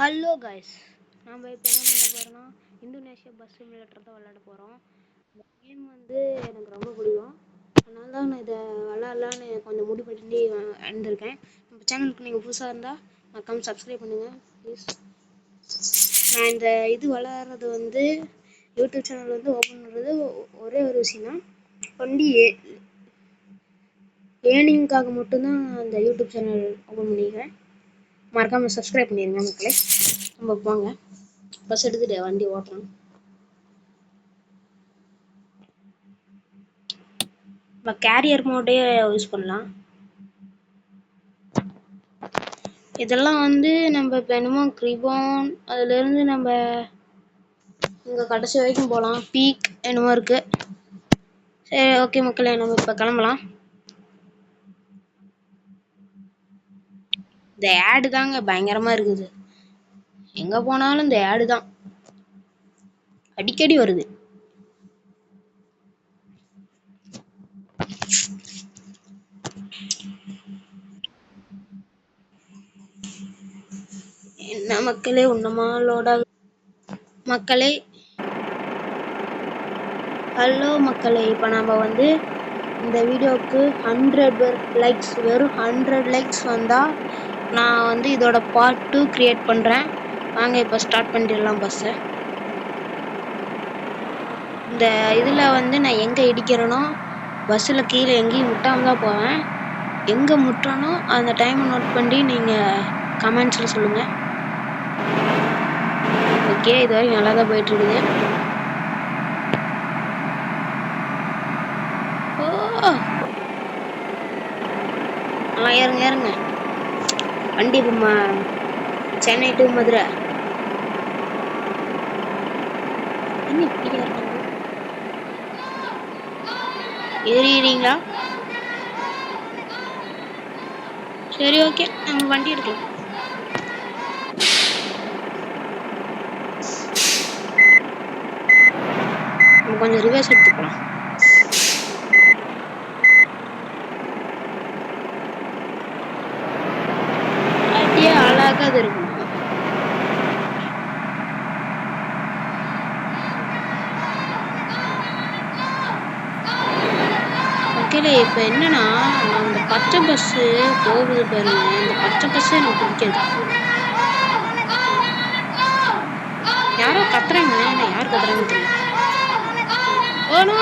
Hello guys, நம்ம இப்போ என்ன பண்ண போகிறோம்னா இந்தோனேஷியா பஸ் சிமுலேட்டர் தான் விளையாட போகிறோம். இந்த கேம் வந்து எனக்கு ரொம்ப பிடிக்கும். அதனால தான் நான் இதை விளையாடலான்னு கொஞ்சம் முடிவு பண்ணி வந்திருக்கேன். நம்ம சேனலுக்கு நீங்கள் புதுசாக இருந்தால் மறக்காம சப்ஸ்கிரைப் பண்ணுங்கள் ப்ளீஸ். நான் இந்த இது விளையாடுறது வந்து யூடியூப் சேனல் வந்து ஓப்பன் பண்ணுறது ஒரே ஒரு விஷயம் தான். ஒன்லி ஏர்னிங்காக மட்டும்தான் அந்த யூடியூப் சேனல் ஓப்பன் பண்ணிக்கிறேன். மறக்காம சப்ஸ்கிரைப் பண்ணிடுங்க மக்களே. நம்ம போங்க, பஸ் எடுத்துட்டு வண்டி ஓட்டுறோம். நம்ம கேரியர் மோடே யூஸ் பண்ணலாம். இதெல்லாம் வந்து நம்ம இப்போ என்னமோ கிரிபான் அதுலேருந்து நம்ம இங்கே கடைசி வரைக்கும் போகலாம். பீக் என்னமோ இருக்கு. சரி, ஓகே மக்களே, நம்ம இப்போ கிளம்பலாம். இந்த ஆடு தாங்க பயங்கரமா இருக்குது. எங்க போனாலும் இந்த ஆடு தான் அடிக்கடி வருது. என்ன மக்களே, உன்னமாலோட மக்களே, ஹலோ மக்களே, இப்போ நம்ம வந்து இந்த வீடியோவுக்கு 100 லைக்ஸ், வெறும் 100 லைக்ஸ் வந்தால் நான் வந்து இதோட பார்ட் 2 கிரியேட் பண்ணுறேன். வாங்க இப்போ ஸ்டார்ட் பண்ணிடலாம் பஸ்ஸை. இந்த இதில் வந்து நான் எங்கே இடிக்கிறேனோ பஸ்ஸில் கீழே எங்கேயும் முட்டாமல் தான் போவேன். எங்கே முட்டுறனோ அந்த டைமை நோட் பண்ணி நீங்கள் கமெண்ட்ஸில் சொல்லுங்கள். ஓகே, இது வரைக்கும் நல்லா தான் போயிட்டுருக்குது. ஏறுங்க ஏறுங்க. வண்டி இப்போ சென்னை டு மதுரை. என்ன இப்படி ஏறிடுறீங்களா? சரி, ஓகே, நம்ம வண்டி எடுக்கலாம். நம்ம கொஞ்சம் ரிவர்ஸ் எடுத்துக்கலாம். அப்படியே அழகாக அது இருக்கும். ஓகேல, இப்போ என்னன்னா அந்த பச்சை பஸ்ஸு போகுது பாருங்க. அந்த பச்சை பஸ்ஸு எனக்கு பிடிக்காது. யாரோ கத்துறாங்க, யார் கத்துறாங்கன்னு தெரியல. ஓனோ,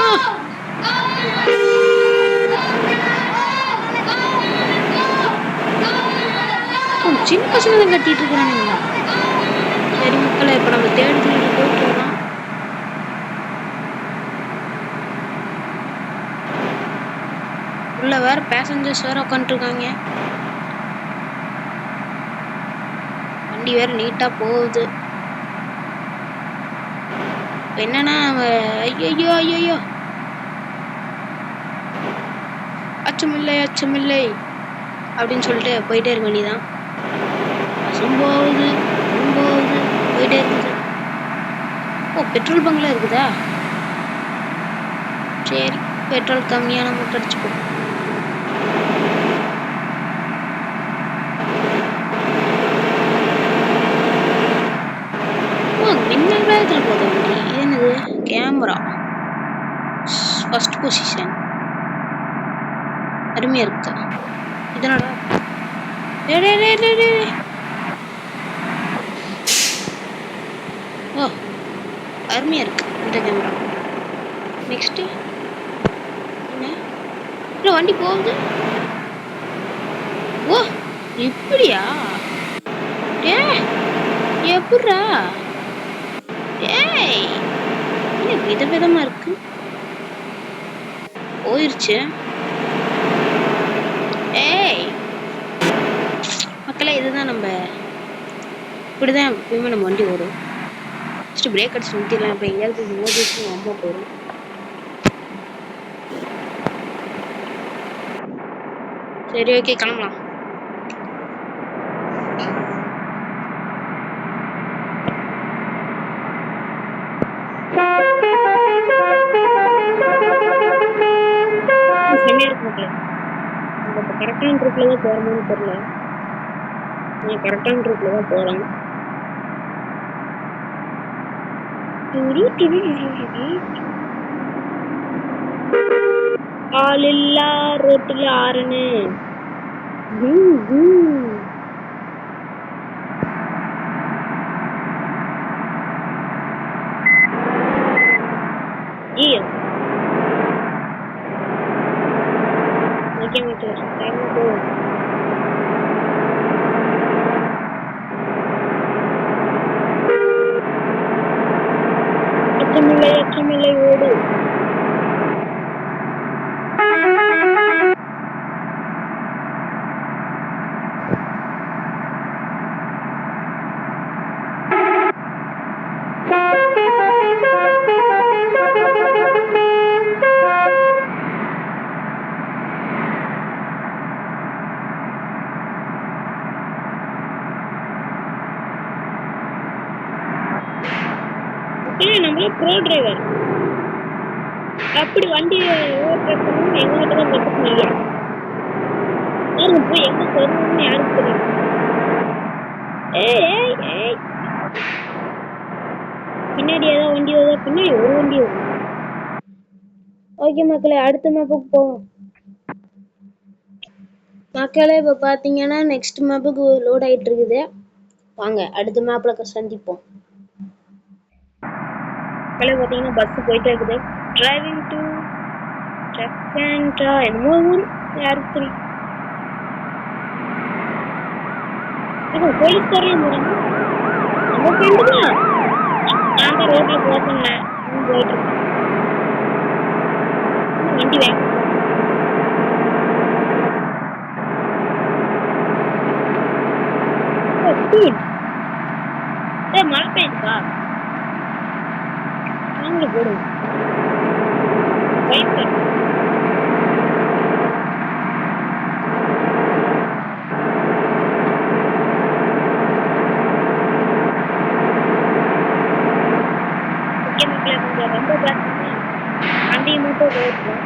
சின்ன பசங்க தான் கத்திட்டு இருக்கிறானுங்களா? சரி மக்களை, இப்போ நம்ம தேடி போயிட்டு வரலாம். உள்ள வேற பேசஞ்சர்ஸ் வேற உட்காந்துருக்காங்க. வண்டி வேற நீட்டா போகுது. என்னன்னா ஐயோ ஐயோ, அச்சமில்லை அச்சமில்லை அப்படின்னு சொல்லிட்டு போயிட்டே இருக்க வேண்டியதான். பஸ்ஸும் போகுது, போகுது, போயிட்டே இருக்குது. ஓ, பெட்ரோல் பங்க்ல இருக்குதா? சரி, பெட்ரோல் கம்மியான மூட்டை அடிச்சுப்போம். மின்னல் வேகத்தில் போகுது வண்டி. இது என்னது? Camera first position. அருமையா இருக்கு. இதனோட ஓ, அருமையா இருக்கு இந்த கேமரா. நெக்ஸ்ட் என்ன? இல்லை, வண்டி போகுது. ஓ, இப்படியா? எப்படா? ஏய், விதவிதமா இருக்கு. போயிருச்சு. ஏய் மக்களே, இதுதான் நம்ம இப்படிதான் எப்பயுமே நம்ம வண்டி ஓடும். ஃபஸ்ட்டு பிரேக் அடிச்சு நிறுத்திடலாம். அப்புறம் எங்கேயாவது மோதிச்சு அம்மா போயிடும். சரி, ஓகே, கிளம்பலாம். செம்மையா இருக்கு மக்களே. நம்ம இப்போ கரெக்டான ரூட்ல தான் போகிறோமான்னு தெரியல. கரெக்டான ரூட்ல தான் போகிறோம். ஆளில்லா ரோட்டுல ஆறுன்னு அச்சமில்லை ஓடு. நம்மளே ப்ரோ டிரைவர் அப்படி வண்டி ஓட்டுறதுன்னு எங்ககிட்ட தான் கற்றுக்க முடியாது. போய் எங்க சொல்லணும்னு யாருக்கு தெரியும். பின்னாடி ஏதாவது வண்டி வருதா? பின்னாடி ஒரு வண்டி வரும். ஓகே மக்களே, அடுத்த மேப்புக்கு போவோம். மக்களே இப்போ பார்த்தீங்கன்னா நெக்ஸ்ட் மேப்புக்கு லோட் ஆகிட்டு இருக்குது. வாங்க அடுத்த மேப்ல சந்திப்போம். மக்களே பார்த்தீங்கன்னா பஸ் போயிட்டே இருக்குது. டிரைவிங் டு ட்ரக்கன்ட்ரா என்னமோ ஊர், யாருக்கு தெரியும். போலீஸ்காரையும் முடியும். நம்ம ஃப்ரெண்டு தான். நான் தான் ரோட்ல போக சொன்னேன். போயிட்டு இருக்கேன். வண்டி வேகம் மழை பெய்யுதுப்பா. நீங்க போடுங்க. ரொம்ப பேசுறேன், வண்டியை மட்டும் போயிடலாம்.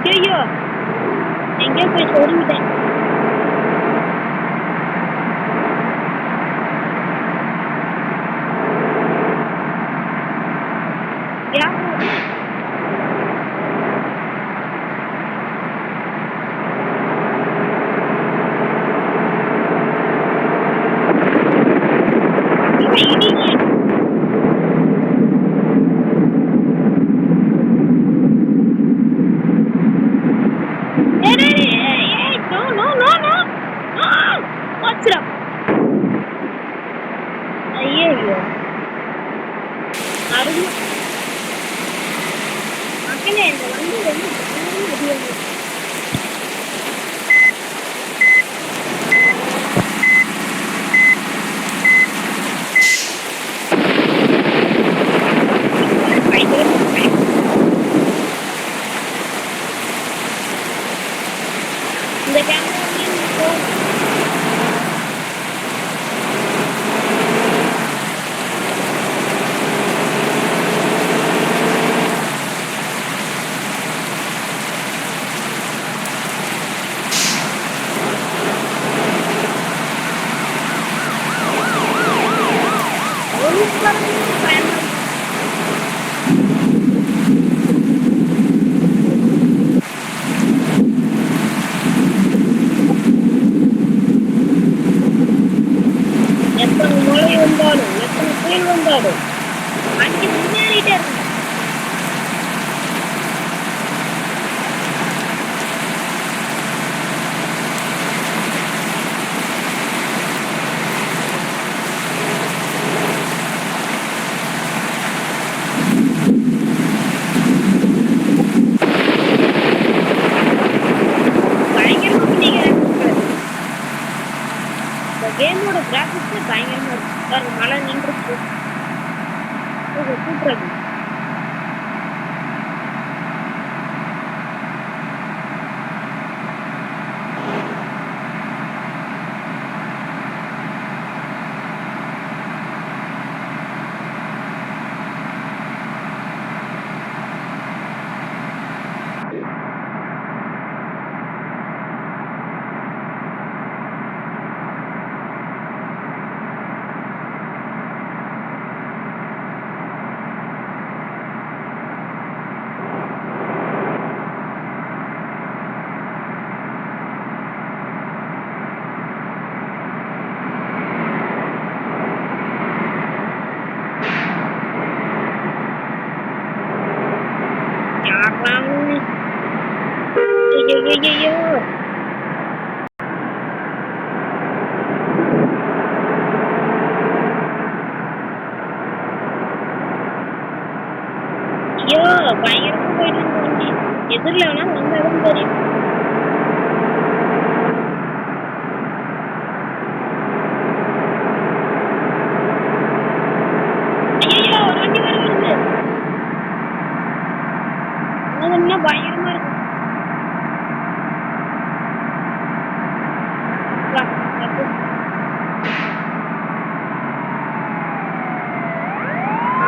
ஐயோ எங்கேயோ போய் சொல்லிட்டேன். பயங்கரமா போயிட்டு இருக்கு. எதிரில் வேணா வந்தாலும் தெரியும். ஐயோ ஒரு வண்டி வேற வருது. அதுன்னா பயங்கரமா இருக்கு.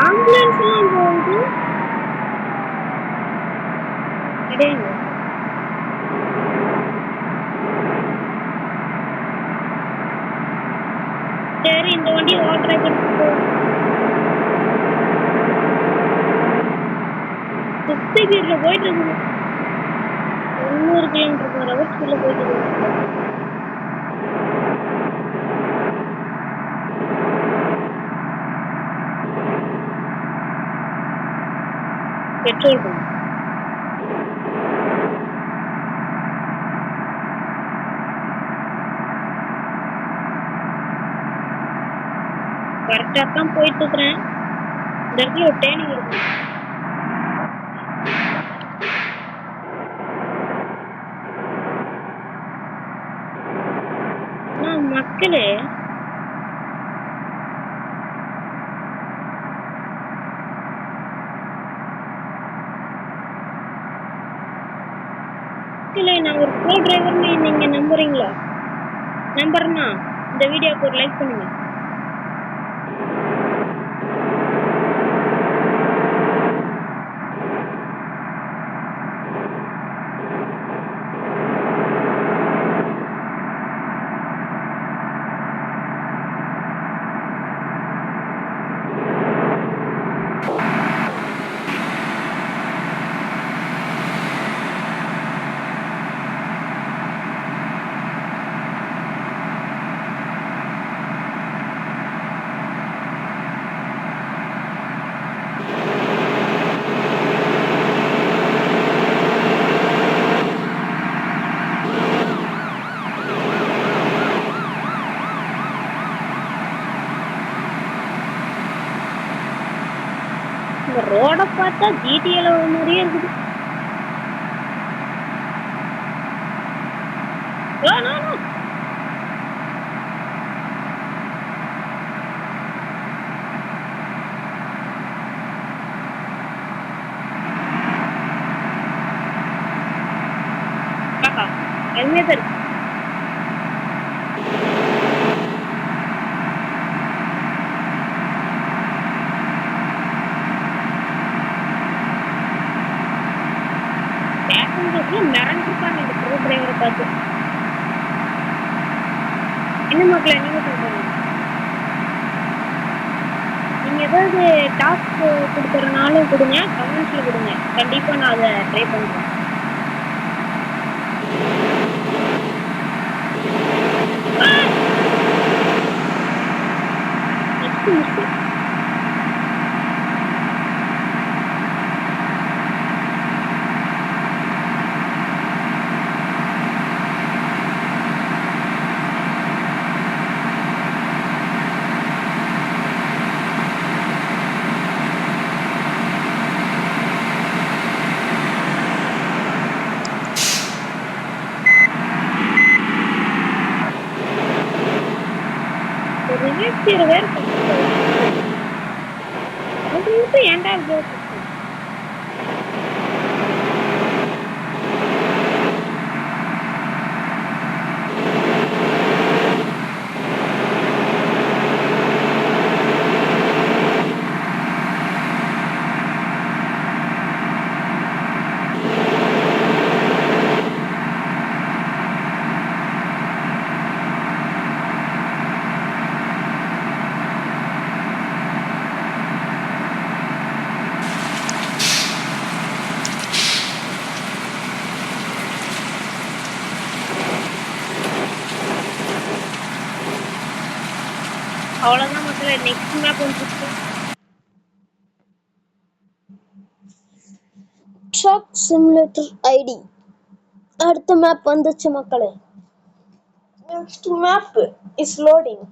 ஆம்புலன்ஸ் எல்லாம் போகுது. சரி இந்த வண்டி ஓட்டுற 50 கீர்ல போயிட்டு இருக்குது. 100 km/h ஸ்பீட்ல போயிட்டு இருக்கு. பெட்ரோல் பங்க் கரெக்டா தான் போயிட்டு இருக்கிறேன். இந்த இடத்துல ஒரு டேர்னிங் இருக்கு. மக்களே நான் ஒரு ப்ரோ டிரைவர்னு நீங்க நம்புறீங்களா? நம்புறேன்னா இந்த வீடியோக்கு ஒரு லைக் பண்ணுங்க. இந்த ரோட பார்த்தா ஜிடிஏல ஒரு மாதிரியே இருக்குது. ஹெல்மெட் இருக்கு. மிரண்டிருப்பாங்க இந்த ப்ரோ டிரைவரை பார்த்து. என்ன மக்களை நீங்க சொல்றீங்க? நீங்க ஏதாவது டாஸ்க் கொடுக்கறனாலும் கொடுங்க, கமெண்ட்ஸ்ல கொடுங்க. கண்டிப்பா நான் அதை ட்ரை பண்றேன். ஏன்டா அவ்வளவுதான் மக்களே. நெக்ஸ்ட் மேப் வந்துச்சு. ட்ரக் சிமுலேட்டர் ஐடி அடுத்த மேப் வந்துச்சு மக்களே. Next map is loading.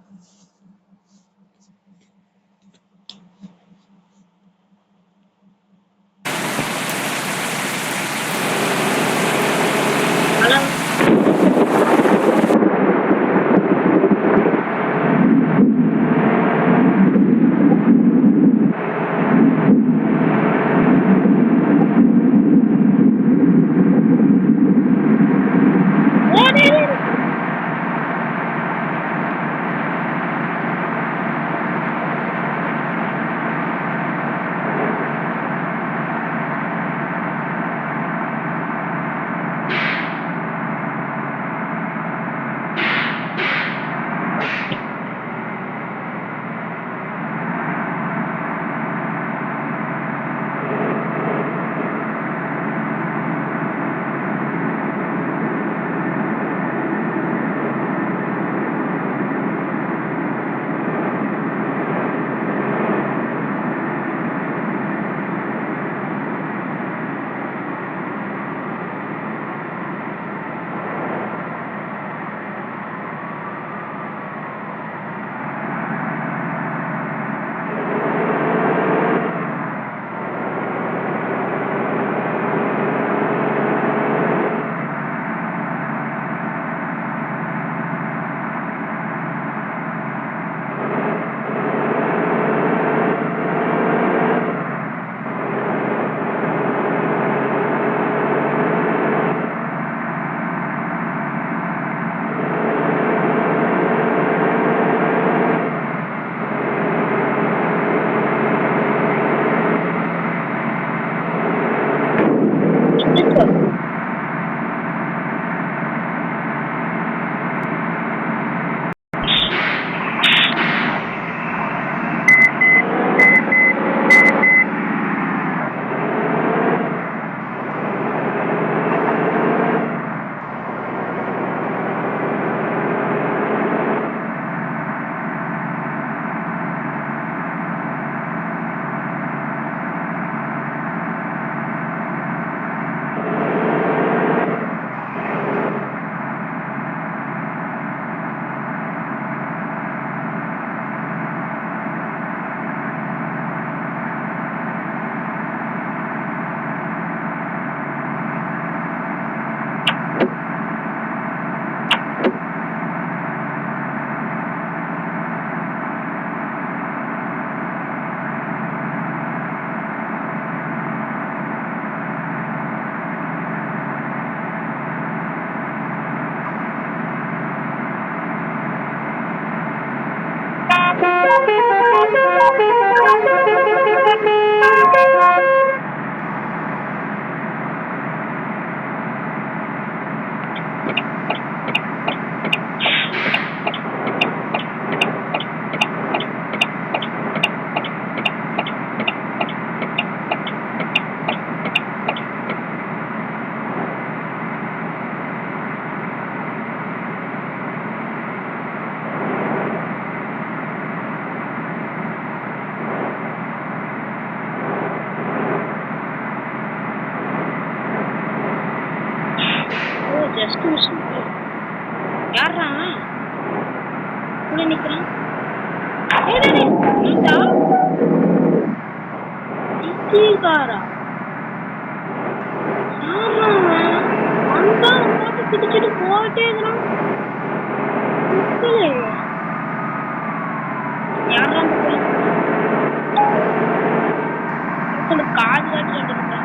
யாரா கூட நிக்கிறான்? காரா பிடிச்சிட்டு போயிட்டே இருக்கிறான். யாரா காது காட்டி வந்துருக்கான்.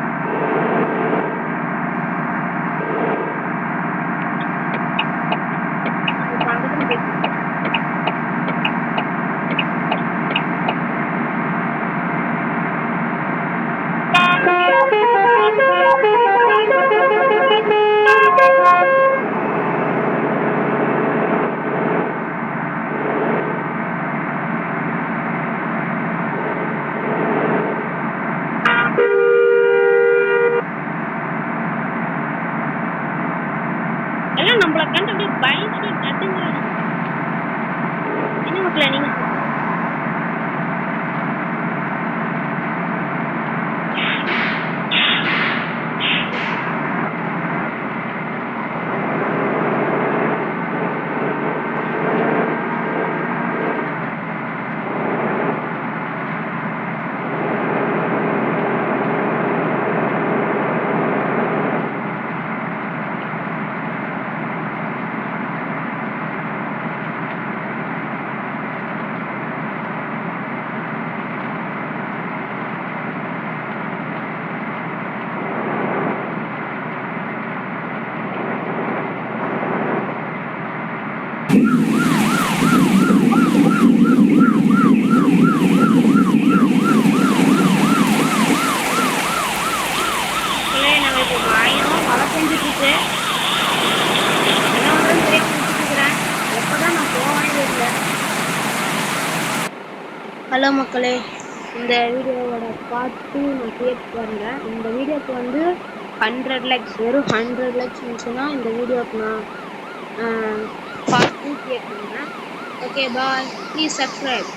நம்மள கண்டு அப்படியே பயந்துட்டு நடுங்குறாங்க. என்ன மக்களே நீங்க ஹலோ மக்களே, இந்த வீடியோவோட பார்ட் 2 நான் கிரியேட் பண்ணுறேன். இந்த வீடியோக்கு வந்து 100 லைக்ஸ், வெறும் 100 லைக்ஸ் இருந்துச்சுன்னா இந்த வீடியோக்கு நான் பார்ட் 2 கிரியேட் பண்ணுவேன். Okay bye, please subscribe.